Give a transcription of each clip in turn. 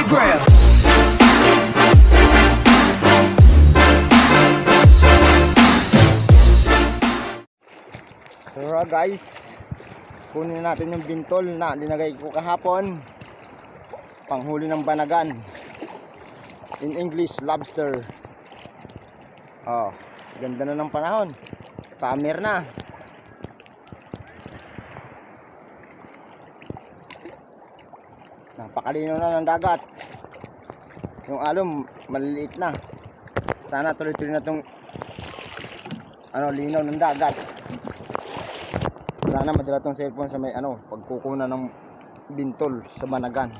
Instagram. Tara guys, kunin natin yung bintol na linagay ko kahapon, panghuli ng banagan, in English lobster. Oh, ganda na ng panahon, summer na. Napakalino na ng dagat, yung alon maliliit na. Sana tuloy-tuloy na tong linaw ng dagat. Sana madala tong cellphone sa may pagkukunan ng bintol sa banagan.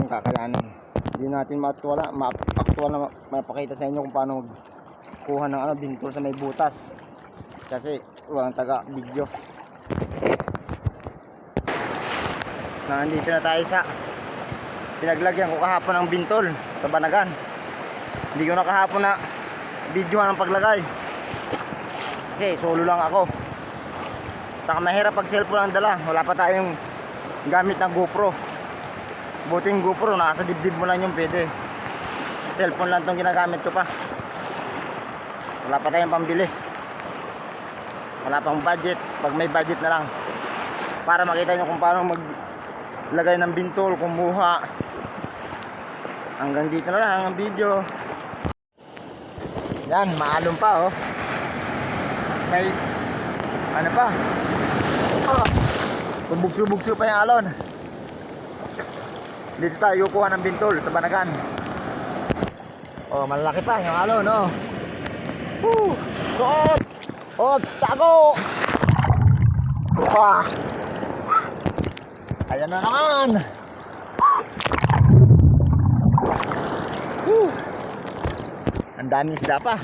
Yung kakayanin. Hindi natin maaktual na mapakita sa inyo kung paano magkuha ng bintol sa may butas. Kasi walang taga video. Nandito na tayo sa pinaglagyan ko kahapon ng bintol sa banagan. Hindi ko na kahapon na videohan ang paglagay. Kasi solo lang ako. Saka mahirap pag cellphone ang dala. Wala pa tayong gamit na GoPro. Buting GoPro, nasa dibdib mo lang yung pwede. Cellphone lang itong ginagamit ko pa. Wala pa tayong pambili. Wala pang budget. Pag may budget na lang, para makita nyo kung paano maglagay ng bintol, kumuha. Hanggang dito na lang ang video. Yan, maalon pa may pa, bubugso pa yung alon. Dito tayo kuha ng bintol sa banagan. Malaki pa yung alon. Suot! Ops, tago! Ayan na naman. Ang daming isda pa.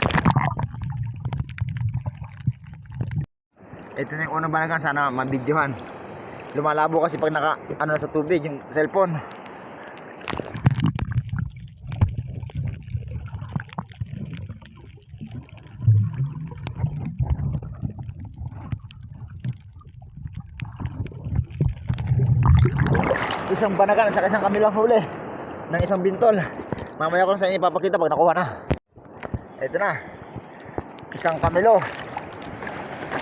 Ito na yung unang banagan, sana mabidyohan. Lumalabo kasi pag na sa tubig yung cellphone. Isang banagan at saka isang kamilang huli ng isang bintol. Mamaya ko sa inyo ipapakita pag nakuha na. Ito na, isang kamilo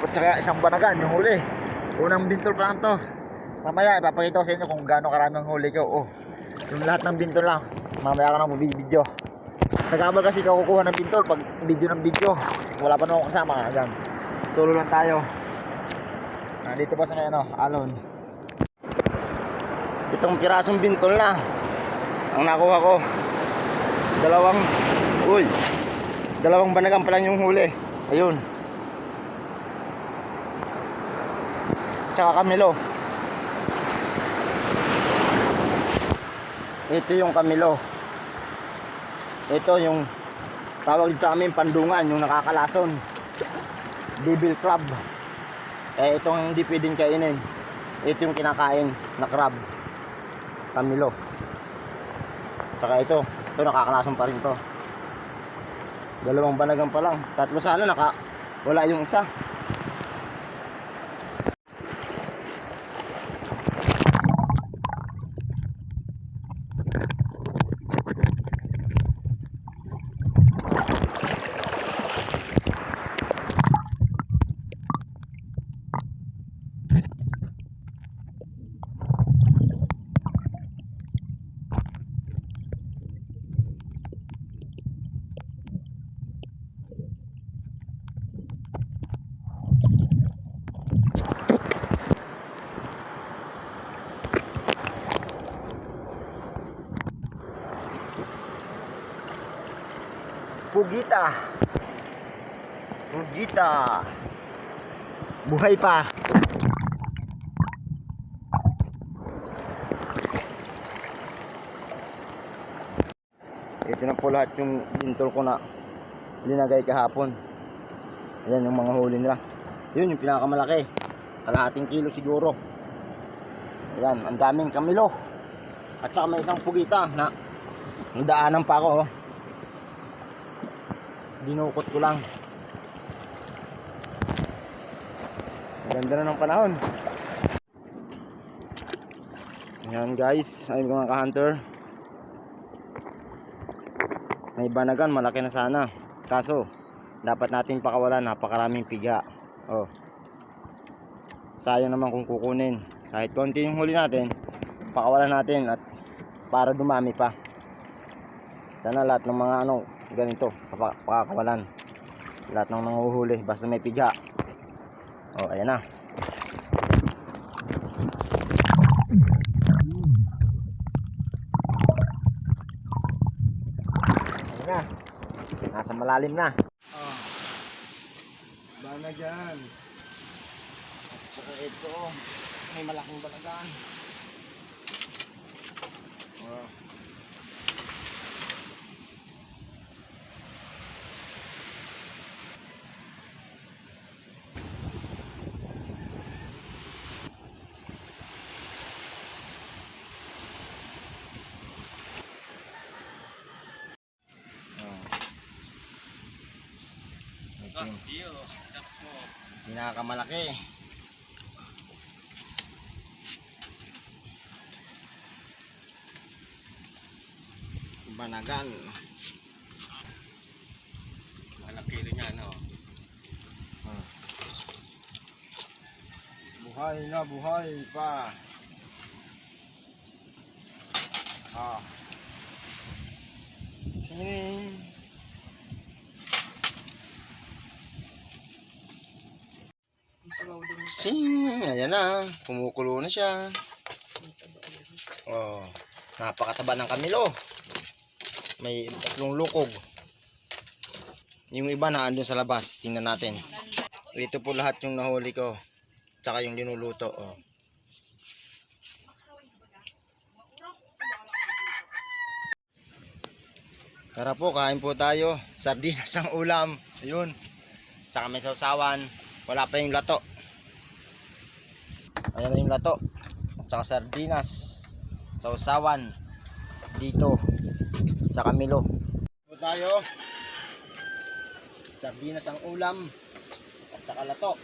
at saka isang banagan yung huli. Unang bintol pa lang to. Mamaya ipapakita ko sa inyo kung gaano karaming huli ko. Yung lahat ng bintol lang, mamaya ka na mag-video. Sa gabal kasi kukuha ng bintol pag video ng video. Wala pa naman kasama. Ayan, solo lang tayo. Dito pa sa may alon. Itong pirasong bintol na ang nakuha ko. Dalawang banagan pa lang yung huli. Ayun, tsaka kamilo. Ito yung kamilo. Ito yung tawag sa amin pandungan, yung nakakalason, devil crab. Itong hindi pwedeng kainin. Ito yung kinakain na crab, kamilo. Tsaka ito nakakalason pa rin to. Dalawang banagan pa lang. Tatlo sana, wala yung isa. Pugita. Buhay pa. Ito na po lahat yung bintol ko na linagay kahapon. Ayan yung mga huli nila. Yun yung pinakamalaki, kalahating kilo siguro. Ayan, ang daming kamilo. At saka may isang pugita na nadaanan pa ako. Dinukot ko lang. Ganda na ng panahon. Ayan guys, ay mga ka-hunter, May banagan, malaki na sana. Kaso, dapat natin pakawalan, napakaraming piga. Oh. Sayang naman kung kukunin. Kahit konti yung huli natin, pakawalan natin at para dumami pa. Sana lahat ng mga ganito, pakakawalan. Lahat ng nanguhuli, basta may piga. Oh, ayan na. Ayan na. Nasa malalim na. Oh. Banagan. At saka ito, may malaking banagan. Oh. Pinakamalaki. Banagan. Malaki rin yan, oh. Buhay na buhay pa. Sing. Sing, ayan na, kumukulo na siya. Oh, napakataba ng kamilo. May tatlong lukog. Yung iba na andun sa labas, tingnan natin. Ito po lahat yung nahuli ko, tsaka yung linuluto. Oh. Tara po, kain po tayo. Sardinas ang ulam. Ayun. Tsaka may sausawan. Wala pa yung lato. Ayan na yung lato. Tsaka sardinas. Sausawan. Dito. Sa Camilo. Po tayo. Sardinas ang ulam. At tsaka lato.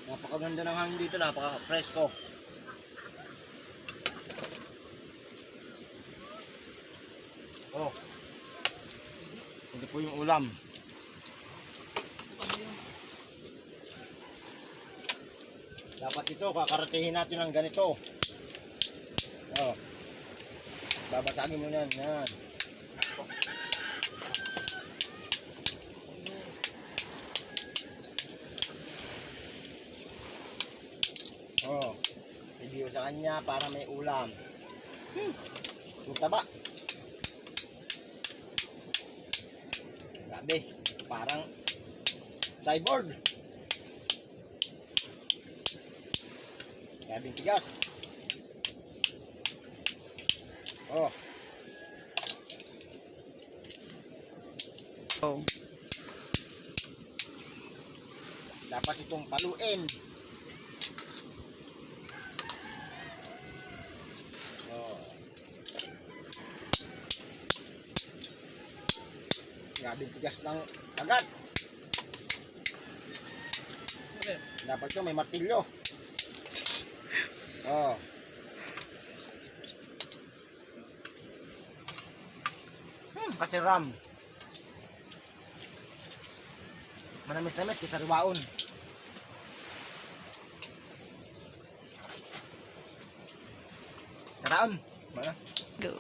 Napakaganda ng hangin dito. Napaka-presko. Oh. Ito po yung ulam. Dapat ito, kakaratehin natin ng ganito. Oh. Babasagin mo yan. Yan. Oh. Video sa kanya para may ulam. Taba. Grabe. Parang cyborg. Grabing tigas. Oh. Oh. Dapat itong paluin. Oh. Grabing tigas ng kagat. Dapat ito may martilyo. Oh. Kasi ram. Manamis-namis kaysa riwaon. Taraon. Mana? Go.